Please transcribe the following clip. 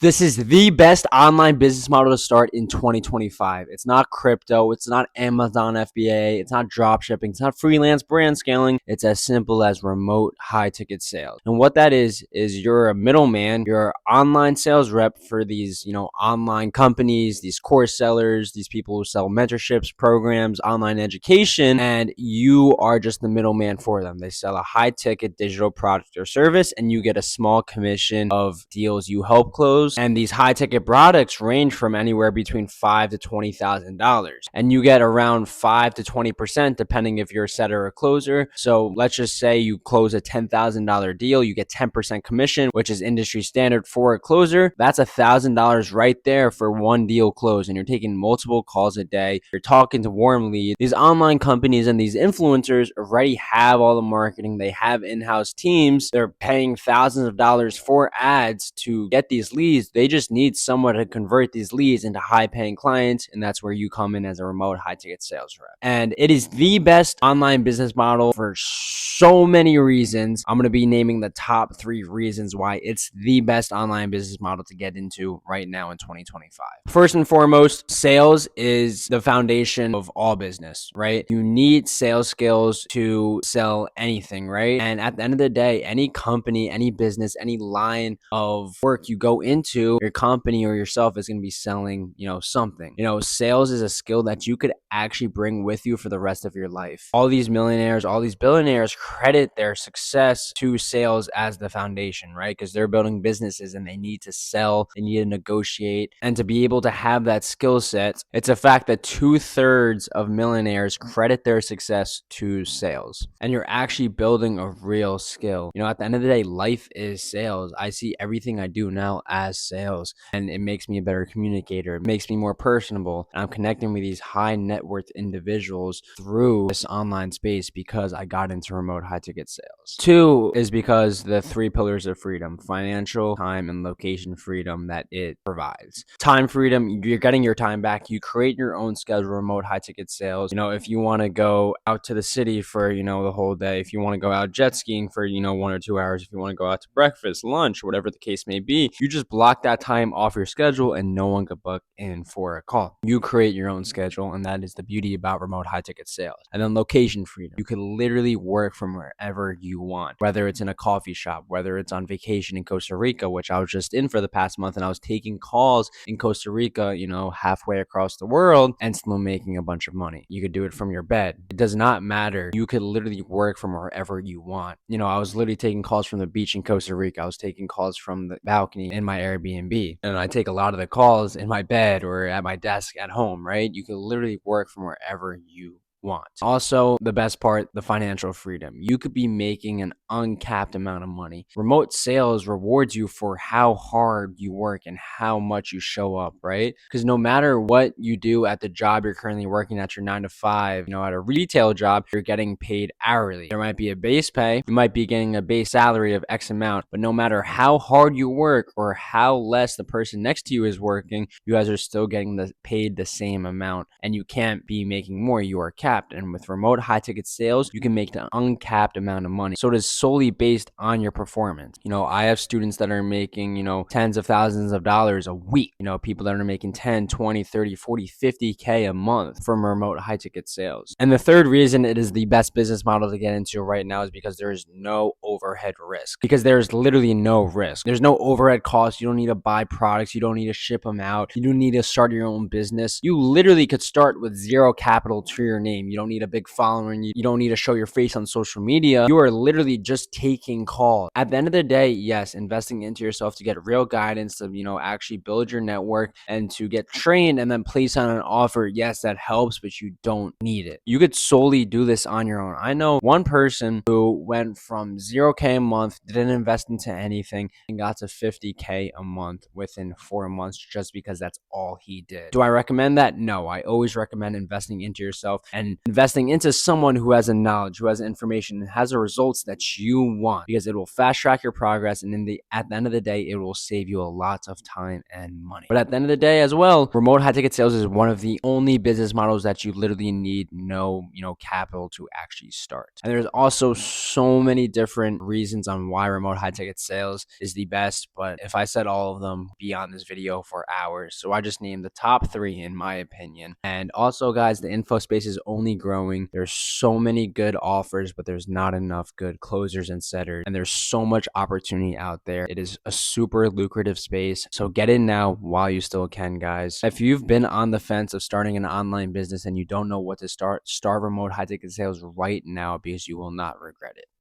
This is the best online business model to start in 2025. It's not crypto. It's not Amazon FBA. It's not drop shipping. It's not freelance brand scaling. It's as simple as remote high ticket sales. And what that is you're a middleman. You're an online sales rep for these, online companies, these course sellers, these people who sell mentorships, programs, online education, and you are just the middleman for them. They sell a high ticket digital product or service, and you get a small commission of deals you help close. And these high ticket products range from anywhere between $5,000 to $20,000, and you get around 5 to 20% depending if you're a setter or closer. So let's just say you close a $10,000 deal, you get 10% commission, which is industry standard for a closer. That's $1,000 right there for one deal close, and you're taking multiple calls a day. You're talking to warm leads. These online companies and these influencers already have all the marketing. They have in-house teams. They're paying thousands of dollars for ads to get these leads. They just need someone to convert these leads into high-paying clients, and that's where you come in as a remote high-ticket sales rep. And it is the best online business model for so many reasons. I'm going to be naming the top 3 reasons why it's the best online business model to get into right now in 2025. First and foremost, sales is the foundation of all business, right? You need sales skills to sell anything, right? And at the end of the day, any company, any business, any line of work you go into, your company or yourself is going to be selling, something. Sales is a skill that you could actually bring with you for the rest of your life. All these millionaires, all these billionaires credit their success to sales as the foundation, right? Because they're building businesses and they need to sell, they need to negotiate, and to be able to have that skill set. It's a fact that 2/3 of millionaires credit their success to sales, and you're actually building a real skill. At the end of the day, life is sales. I see everything I do now as sales, and it makes me a better communicator. It makes me more personable. And I'm connecting with these high net worth individuals through this online space because I got into remote high ticket sales. 2 is because the 3 pillars of freedom: financial, time, and location freedom that it provides. Time freedom, you're getting your time back. You create your own schedule, remote high ticket sales. If you want to go out to the city for, the whole day, if you want to go out jet skiing for, 1 or 2 hours, if you want to go out to breakfast, lunch, whatever the case may be, you just block that time off your schedule and no one could book in for a call. You create your own schedule, and that is the beauty about remote high ticket sales. And then location freedom. You can literally work from wherever you want, whether it's in a coffee shop, whether it's on vacation in Costa Rica, which I was just in for the past month, and I was taking calls in Costa Rica, halfway across the world, and still making a bunch of money. You could do it from your bed. It does not matter. You could literally work from wherever you want. I was literally taking calls from the beach in Costa Rica. I was taking calls from the balcony in my Airbnb, and I take a lot of the calls in my bed or at my desk at home, right? You could literally work from wherever you want. Also, the best part, the financial freedom. You could be making an uncapped amount of money. Remote sales rewards you for how hard you work and how much you show up, right? Because no matter what you do at the job you're currently working at, your 9 to 5, at a retail job, you're getting paid hourly. There might be a base pay. You might be getting a base salary of X amount, but no matter how hard you work or how less the person next to you is working, you guys are still getting paid the same amount, and you can't be making more. You are capped. And with remote high ticket sales, you can make an uncapped amount of money. So it is solely based on your performance. I have students that are making, tens of thousands of dollars a week. People that are making 10, 20, 30, 40, 50K a month from remote high ticket sales. And the third reason it is the best business model to get into right now is because there is no overhead risk. Because there's literally no risk. There's no overhead costs. You don't need to buy products. You don't need to ship them out. You don't need to start your own business. You literally could start with zero capital to your name. You don't need a big following. You don't need to show your face on social media. You are literally just taking calls. At the end of the day, yes, investing into yourself to get real guidance, to, actually build your network and to get trained and then place on an offer. Yes, that helps, but you don't need it. You could solely do this on your own. I know one person who went from 0K a month, didn't invest into anything, and got to 50K a month within 4 months just because that's all he did. Do I recommend that? No, I always recommend investing into yourself and and investing into someone who has a knowledge, who has information, and has the results that you want, because it will fast track your progress. And at the end of the day, it will save you a lot of time and money. But at the end of the day as well, remote high ticket sales is one of the only business models that you literally need no, capital to actually start. And there's also so many different reasons on why remote high ticket sales is the best. But if I said all of them, be on this video for hours. So I just named the top 3 in my opinion. And also guys, the info space is only growing. There's so many good offers, but there's not enough good closers and setters. And there's so much opportunity out there. It is a super lucrative space. So get in now while you still can, guys. If you've been on the fence of starting an online business and you don't know what to start remote high ticket sales right now, because you will not regret it.